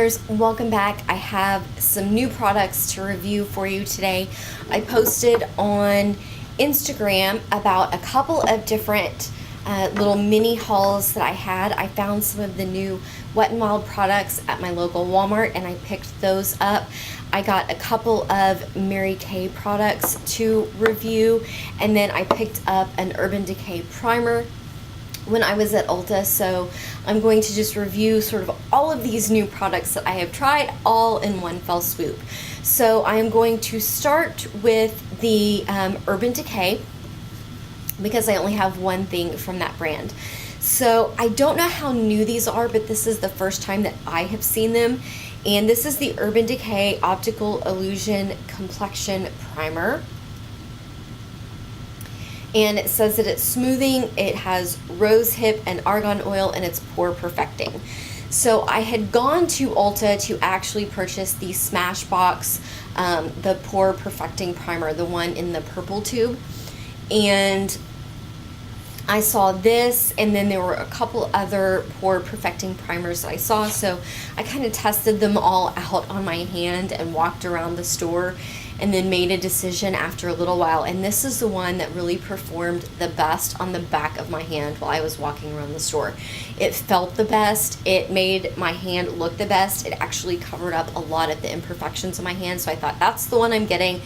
Dreamers, welcome back. I have some new products to review for you today. I posted on Instagram about a couple of different little mini hauls that I had. I found some of the new Wet n Wild products at my local Walmart and I picked those up. I got a couple of Mary Kay products to review, and then I picked up an Urban Decay primer when I was at Ulta. So I'm going to just review sort of all of these new products that I have tried all in one fell swoop. So I am going to start with the Urban Decay because I only have one thing from that brand. So I don't know how new these are, but this is the first time that I have seen them. And this is the Urban Decay Optical Illusion Complexion Primer. And it says that it's smoothing, it has rose hip and argan oil, and it's pore perfecting. So I had gone to Ulta to actually purchase the Smashbox, the pore perfecting primer, the one in the purple tube. And I saw this, and then there were a couple other pore perfecting primers that I saw. So I kind of tested them all out on my hand and walked around the store and then made a decision after a little while. And this is the one that really performed the best on the back of my hand while I was walking around the store. It felt the best. It made my hand look the best. It actually covered up a lot of the imperfections of my hand. So I thought that's the one I'm getting,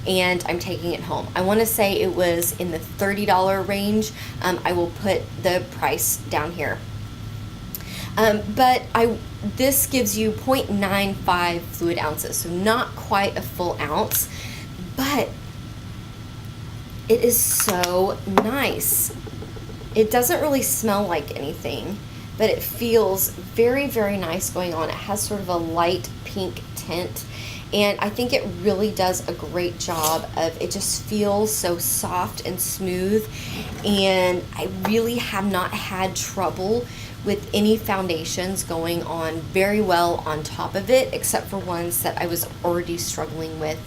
and I'm taking it home. I want to say it was in the $30 range. I will put the price down here. But this gives you 0.95 fluid ounces, so not quite a full ounce, but it is so nice. It doesn't really smell like anything, but it feels very, very nice going on. It has sort of a light pink tint, and I think it really does a great job of, it just feels so soft and smooth, and I really have not had trouble with any foundations going on very well on top of it, except for ones that I was already struggling with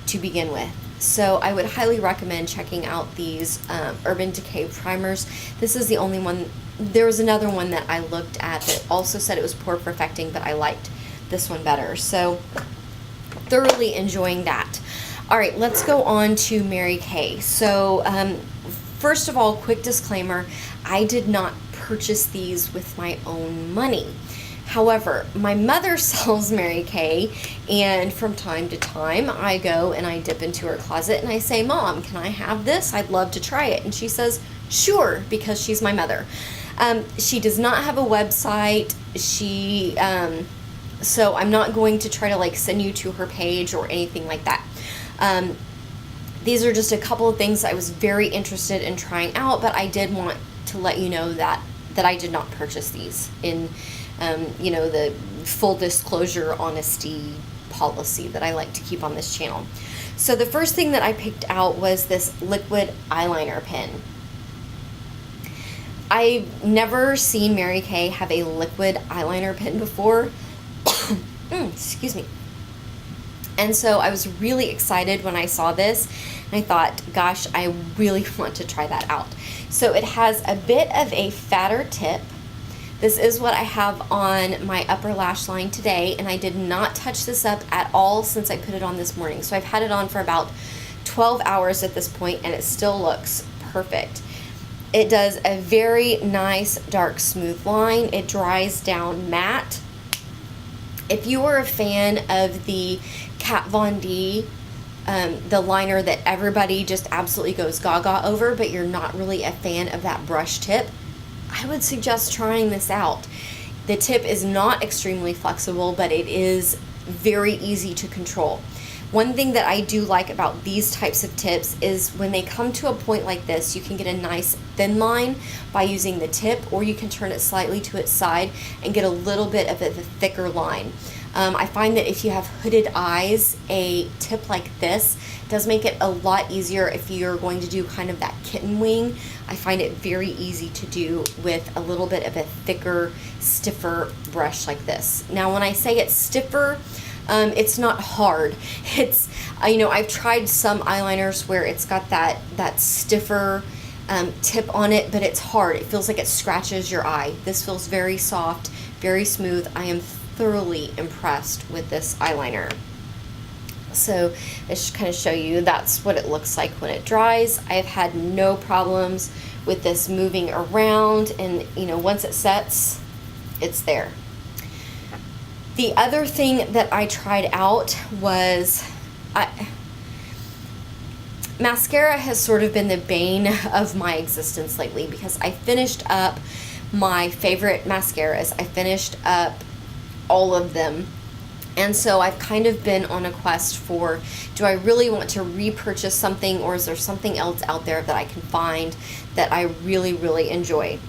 to begin with. So I would highly recommend checking out these Urban Decay primers. This is the only one. There was another one that I looked at that also said it was pore perfecting, but I liked this one better. So thoroughly enjoying that. All right, let's go on to Mary Kay. So first of all, quick disclaimer, I did not purchase these with my own money. However, my mother sells Mary Kay, and from time to time I go and I dip into her closet and I say, "Mom, can I have this? I'd love to try it." And she says, "Sure," because she's my mother. She does not have a website. So I'm not going to try to like send you to her page or anything like that. These are just a couple of things I was very interested in trying out, but I did want to let you know that I did not purchase these in, the full disclosure honesty policy that I like to keep on this channel. So the first thing that I picked out was this liquid eyeliner pen. I've never seen Mary Kay have a liquid eyeliner pen before. Excuse me. And so I was really excited when I saw this, and I thought, gosh, I really want to try that out. So it has a bit of a fatter tip. This is what I have on my upper lash line today, and I did not touch this up at all since I put it on this morning. So I've had it on for about 12 hours at this point, and it still looks perfect. It does a very nice dark smooth line. It dries down matte. If you are a fan of the Kat Von D, the liner that everybody just absolutely goes gaga over, but you're not really a fan of that brush tip, I would suggest trying this out. The tip is not extremely flexible, but it is very easy to control. One thing that I do like about these types of tips is when they come to a point like this, you can get a nice thin line by using the tip, or you can turn it slightly to its side and get a little bit of a thicker line. I find that if you have hooded eyes, a tip like this does make it a lot easier if you're going to do kind of that kitten wing. I find it very easy to do with a little bit of a thicker, stiffer brush like this. Now, when I say it's stiffer, it's not hard. It's, I've tried some eyeliners where it's got that stiffer tip on it, but it's hard. It feels like it scratches your eye. This feels very soft, very smooth. I am thoroughly impressed with this eyeliner. So I should kind of show you, that's what it looks like when it dries. I've had no problems with this moving around, and you know, once it sets, it's there. The other thing that I tried out was, mascara has sort of been the bane of my existence lately, because I finished up my favorite mascaras. I finished up all of them. And so I've kind of been on a quest for, do I really want to repurchase something, or is there something else out there that I can find that I really, really enjoy?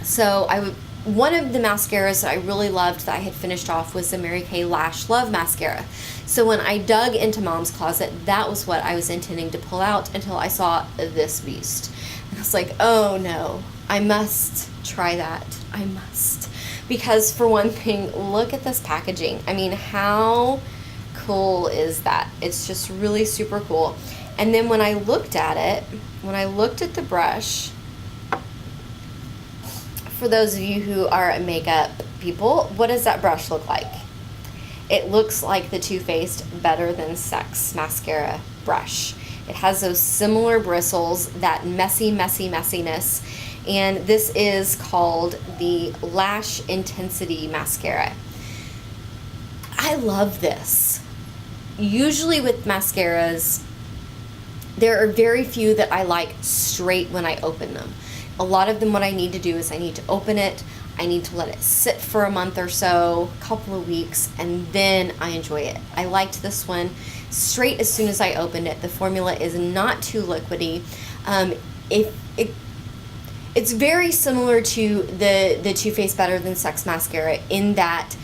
So one of the mascaras that I really loved that I had finished off was the Mary Kay Lash Love Mascara. So when I dug into Mom's closet, that was what I was intending to pull out until I saw this beast. And I was like, oh no, I must try that. I must. Because for one thing, look at this packaging. I mean, how cool is that? It's just really super cool. And then when I looked at it, when I looked at the brush, for those of you who are makeup people, what does that brush look like? It looks like the Too Faced Better Than Sex mascara brush. It has those similar bristles, that messy, messy, messiness. And this is called the Lash Intensity Mascara. I love this. Usually with mascaras, there are very few that I like straight when I open them. A lot of them, what I need to do is I need to open it, I need to let it sit for a month or so, a couple of weeks, and then I enjoy it. I liked this one straight as soon as I opened it. The formula is not too liquidy. It's very similar to the Too Faced Better Than Sex mascara in that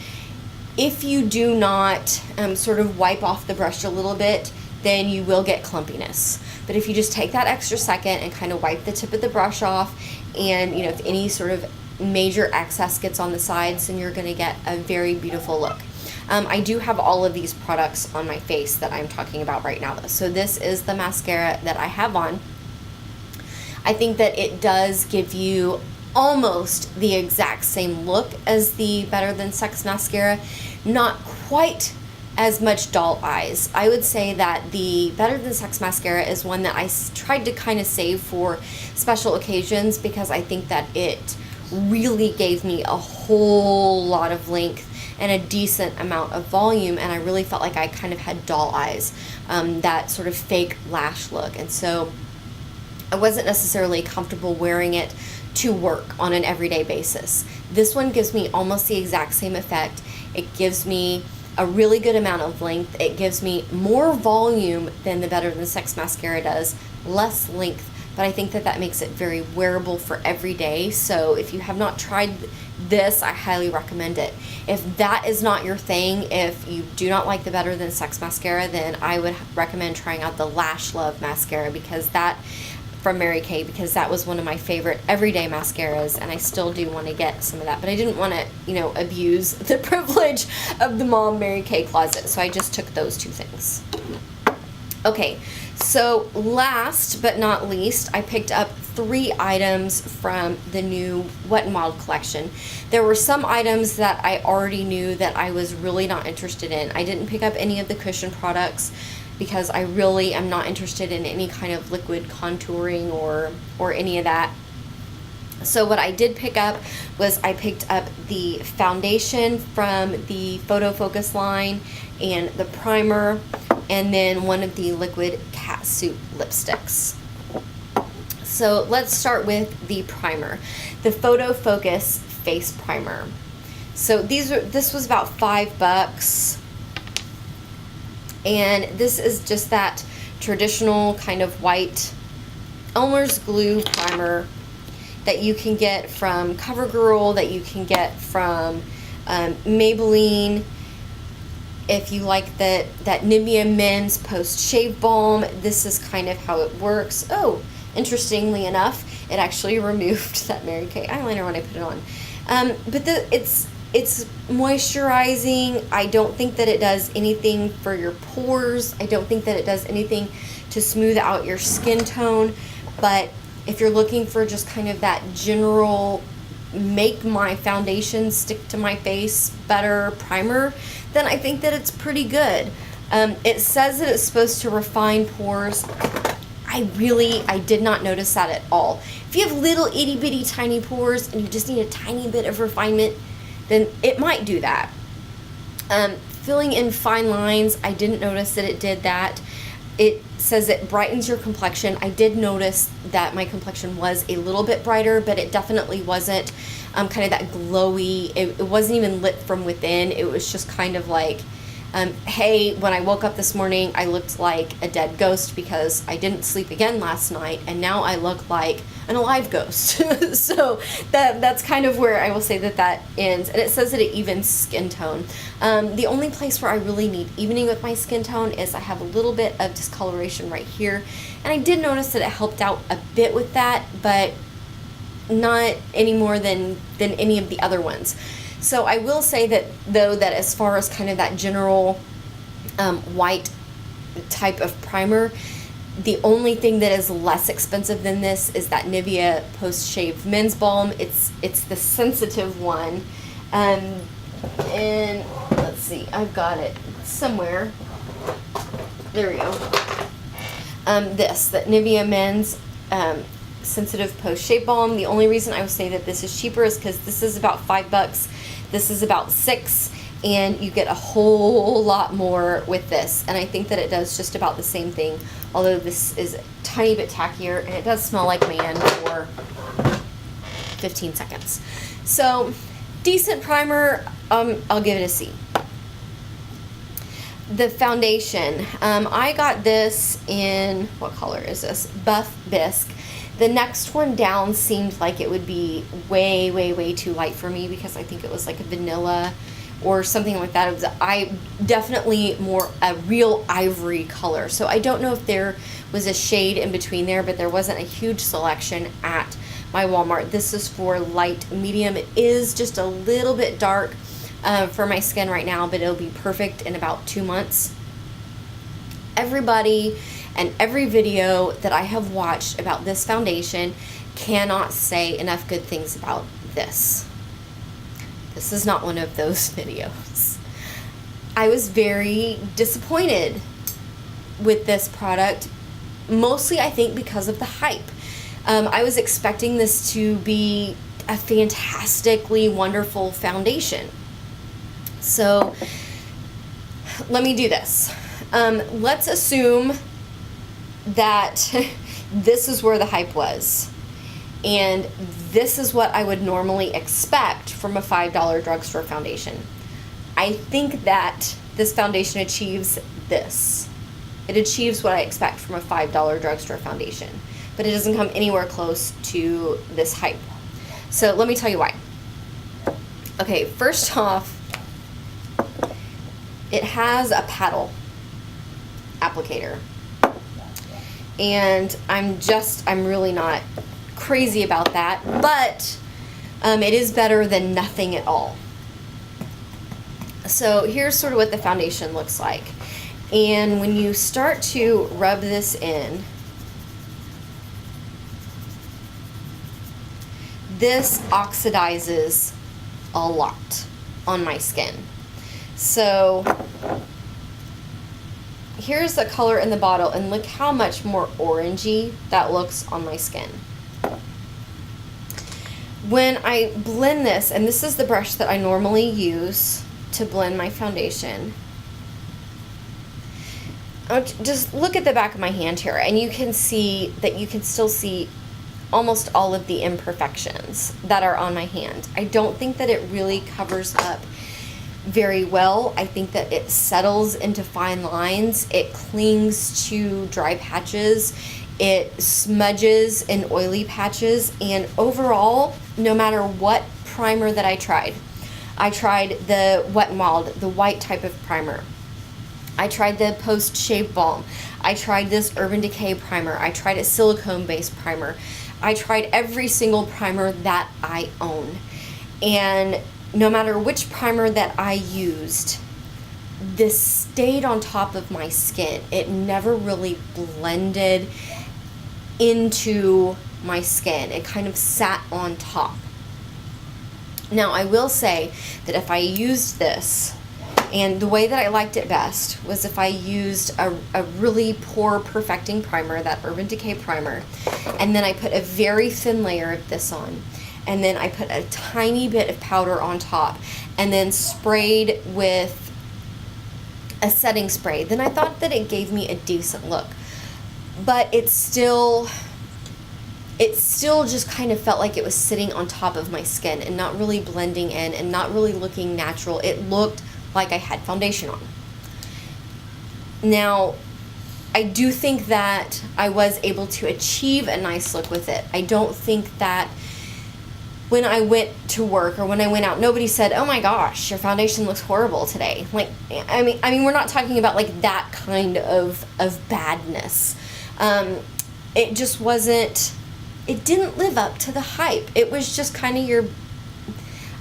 if you do not sort of wipe off the brush a little bit, then you will get clumpiness. But if you just take that extra second and kind of wipe the tip of the brush off, and you know, if any sort of major excess gets on the sides, then you're going to get a very beautiful look. I do have all of these products on my face that I'm talking about right now though. So this is the mascara that I have on. I think that it does give you almost the exact same look as the Better Than Sex mascara, not quite as much doll eyes. I would say that the Better Than Sex mascara is one that I tried to kind of save for special occasions, because I think that it really gave me a whole lot of length and a decent amount of volume, and I really felt like I kind of had doll eyes, that sort of fake lash look. And so I wasn't necessarily comfortable wearing it to work on an everyday basis. This one gives me almost the exact same effect. It gives me a really good amount of length. It gives me more volume than the Better Than Sex mascara does, less length, but I think that that makes it very wearable for every day. So if you have not tried this, I highly recommend it. If that is not your thing, if you do not like the Better Than Sex mascara, then I would recommend trying out the Lash Love mascara, because that from Mary Kay, because that was one of my favorite everyday mascaras, and I still do want to get some of that, but I didn't want to, you know, abuse the privilege of the Mom Mary Kay closet, so I just took those two things. Okay, so last but not least, I picked up 3 items from the new Wet n Wild collection. There were some items that I already knew that I was really not interested in. I didn't pick up any of the cushion products, because I really am not interested in any kind of liquid contouring or any of that. So what I did pick up was I picked up the foundation from the Photo Focus line, and the primer, and then one of the liquid catsuit lipsticks. So let's start with the primer, the Photo Focus Face Primer. So this was about $5. And this is just that traditional kind of white Elmer's glue primer that you can get from CoverGirl, that you can get from Maybelline. If you like that Nivea Men's Post Shave Balm, this is kind of how it works. Oh, interestingly enough, it actually removed that Mary Kay eyeliner when I put it on. But it's moisturizing. I don't think that it does anything for your pores. I don't think that it does anything to smooth out your skin tone. But if you're looking for just kind of that general make my foundation stick to my face better primer, then I think that it's pretty good. It says that it's supposed to refine pores. I did not notice that at all. If you have little itty bitty tiny pores and you just need a tiny bit of refinement, then it might do that. Filling in fine lines, I didn't notice that it did that. It says it brightens your complexion. I did notice that my complexion was a little bit brighter, but it definitely wasn't kind of that glowy. It wasn't even lit from within. It was just kind of like, hey, when I woke up this morning, I looked like a dead ghost because I didn't sleep again last night, and now I look like an alive ghost. So that's kind of where I will say that ends. And it says that it evens skin tone. The only place where I really need evening with my skin tone is I have a little bit of discoloration right here, and I did notice that it helped out a bit with that, but not any more than any of the other ones. So I will say that, though, that as far as kind of that general white type of primer, the only thing that is less expensive than this is that Nivea Post-Shave Men's Balm. It's the sensitive one. And let's see, I've got it somewhere. There we go. That Nivea Men's Sensitive Post-Shave Balm. The only reason I would say that this is cheaper is because this is about $5. This is about $6, and you get a whole lot more with this. And I think that it does just about the same thing, although this is a tiny bit tackier, and it does smell like man for 15 seconds. So, decent primer. I'll give it a C. The foundation. I got this in, what color is this? Buff Bisque. The next one down seemed like it would be way, way, way too light for me because I think it was like a vanilla or something like that. It was definitely more a real ivory color. So I don't know if there was a shade in between there, but there wasn't a huge selection at my Walmart. This is for light medium. It is just a little bit dark for my skin right now, but it'll be perfect in about 2 months. Everybody and every video that I have watched about this foundation cannot say enough good things about this. This is not one of those videos. I was very disappointed with this product, mostly I think because of the hype. I was expecting this to be a fantastically wonderful foundation. So let me do this. Let's assume that this is where the hype was, and this is what I would normally expect from a $5 drugstore foundation. I think that this foundation achieves this. It achieves what I expect from a $5 drugstore foundation, but it doesn't come anywhere close to this hype. So let me tell you why. Okay, first off, it has a paddle applicator. And I'm really not crazy about that, but it is better than nothing at all. So here's sort of what the foundation looks like. And when you start to rub this in, this oxidizes a lot on my skin. So here's the color in the bottle, and look how much more orangey that looks on my skin. When I blend this, and this is the brush that I normally use to blend my foundation, just look at the back of my hand here, and you can see that you can still see almost all of the imperfections that are on my hand. I don't think that it really covers up very well. I think that it settles into fine lines. It clings to dry patches. It smudges in oily patches. And overall, no matter what primer that I tried the Wet n Wild, the white type of primer. I tried the Post-Shave Balm. I tried this Urban Decay primer. I tried a silicone-based primer. I tried every single primer that I own. And no matter which primer that I used, this stayed on top of my skin. It never really blended into my skin. It kind of sat on top. Now, I will say that if I used this, and the way that I liked it best was if I used a really poor perfecting primer, that Urban Decay primer, and then I put a very thin layer of this on, and then I put a tiny bit of powder on top, and then sprayed with a setting spray. Then I thought that it gave me a decent look. But it still just kind of felt like it was sitting on top of my skin and not really blending in and not really looking natural. It looked like I had foundation on. Now, I do think that I was able to achieve a nice look with it. I don't think that when I went to work or when I went out, nobody said, "Oh my gosh, your foundation looks horrible today." Like, I mean, we're not talking about like that kind of badness. It just wasn't, it didn't live up to the hype. It was just kind of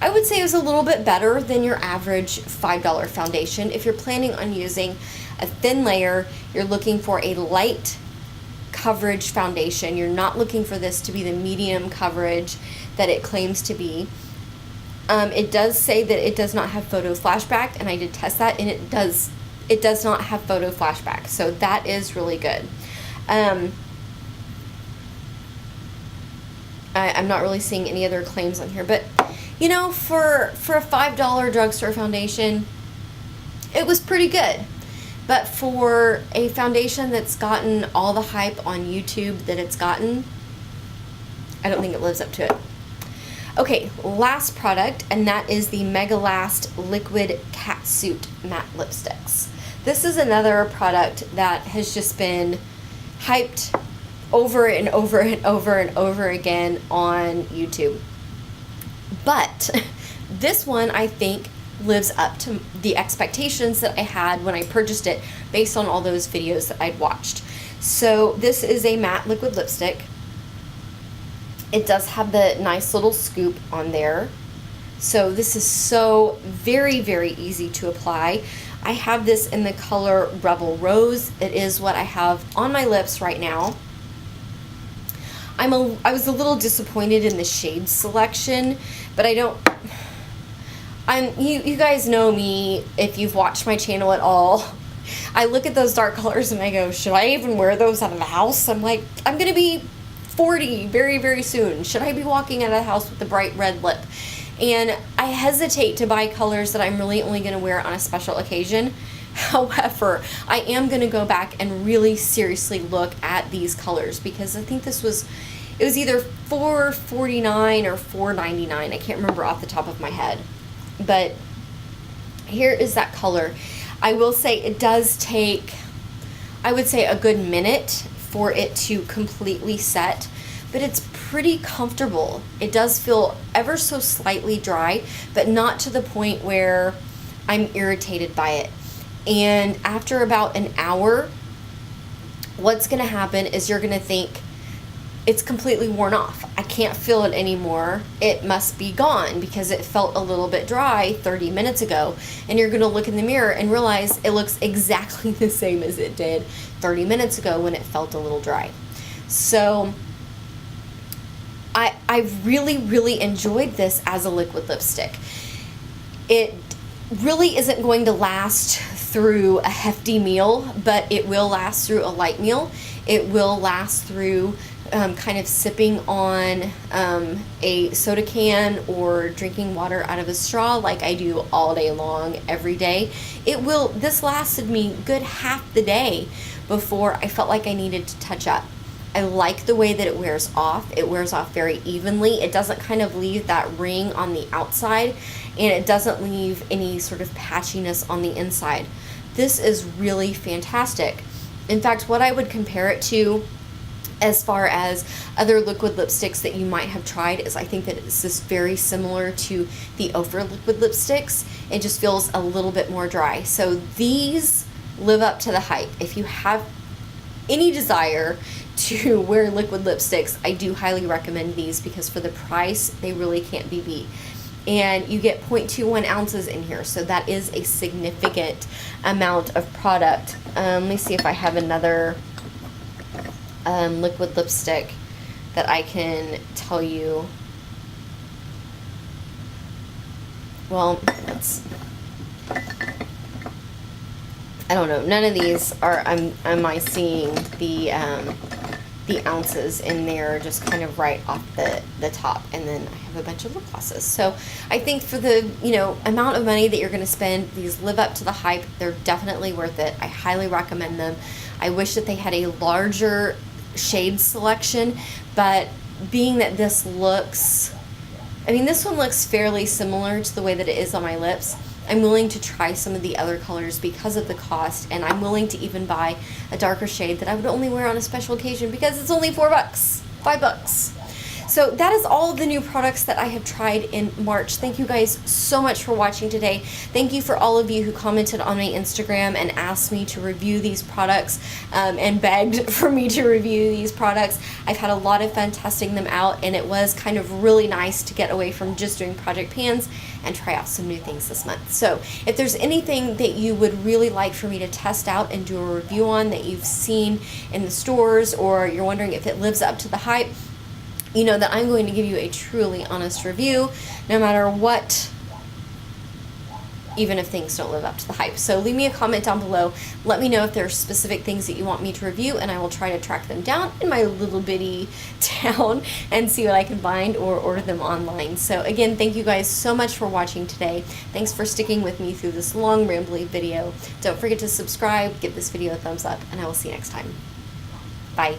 I would say it was a little bit better than your average $5 foundation. If you're planning on using a thin layer, you're looking for a light coverage foundation. You're not looking for this to be the medium coverage that it claims to be. It does say that it does not have photo flashback, and I did test that, and it does not have photo flashback, so that is really good. I'm not really seeing any other claims on here, but you know, for a $5 drugstore foundation, it was pretty good. But for a foundation that's gotten all the hype on YouTube that it's gotten, I don't think it lives up to it. Okay, last product, and that is the Mega Last Liquid Catsuit Matte Lipsticks. This is another product that has just been hyped over and over and over and over again on YouTube. But this one, I think, lives up to the expectations that I had when I purchased it based on all those videos that I'd watched. So this is a matte liquid lipstick. It does have the nice little scoop on there. So this is so very, very easy to apply. I have this in the color Rebel Rose. It is what I have on my lips right now. I was a little disappointed in the shade selection, but you guys know me if you've watched my channel at all. I look at those dark colors and I go, should I even wear those out of the house? I'm like, I'm gonna be 40 very, very soon. Should I be walking out of the house with a bright red lip? And I hesitate to buy colors that I'm really only gonna wear on a special occasion. However, I am going to go back and really seriously look at these colors, because I think it was either $4.49 or $4.99. I can't remember off the top of my head. But here is that color. I will say it does take, I would say, a good minute for it to completely set, but it's pretty comfortable. It does feel ever so slightly dry, but not to the point where I'm irritated by it. And after about an hour, what's going to happen is you're going to think it's completely worn off. I can't feel it anymore. It must be gone because it felt a little bit dry 30 minutes ago. And you're going to look in the mirror and realize it looks exactly the same as it did 30 minutes ago when it felt a little dry. So I really, really enjoyed this as a liquid lipstick. It really isn't going to last through a hefty meal, but it will last through a light meal. It will last through kind of sipping on a soda can or drinking water out of a straw like I do all day long, every day. This lasted me good half the day before I felt like I needed to touch up. I like the way that it wears off. It wears off very evenly. It doesn't kind of leave that ring on the outside, and it doesn't leave any sort of patchiness on the inside. This is really fantastic. In fact, what I would compare it to as far as other liquid lipsticks that you might have tried is I think that it's just very similar to the Ophir liquid lipsticks. It just feels a little bit more dry. So these live up to the hype. If you have any desire to wear liquid lipsticks, I do highly recommend these because for the price, they really can't be beat. And you get 0.21 ounces in here, so that is a significant amount of product. Let me see if I have another liquid lipstick that I can tell you. well, I don't know. None of these are, am I seeing the ounces in there just kind of right off the top. And then I have a bunch of lip glosses. So I think for the, you know, amount of money that you're going to spend, these live up to the hype. They're definitely worth it. I highly recommend them. I wish that they had a larger shade selection, but being that this looks, I mean, this one looks fairly similar to the way that it is on my lips. I'm willing to try some of the other colors because of the cost, and I'm willing to even buy a darker shade that I would only wear on a special occasion because it's only $4, $5. So that is all of the new products that I have tried in March. Thank you guys so much for watching today. Thank you for all of you who commented on my Instagram and asked me to review these products and begged for me to review these products. I've had a lot of fun testing them out, and it was kind of really nice to get away from just doing project pans and try out some new things this month. So if there's anything that you would really like for me to test out and do a review on that you've seen in the stores, or you're wondering if it lives up to the hype, you know that I'm going to give you a truly honest review, no matter what, even if things don't live up to the hype. So leave me a comment down below. Let me know if there are specific things that you want me to review, and I will try to track them down in my little bitty town and see what I can find or order them online. So again, thank you guys so much for watching today. Thanks for sticking with me through this long, rambly video. Don't forget to subscribe, give this video a thumbs up, and I will see you next time. Bye.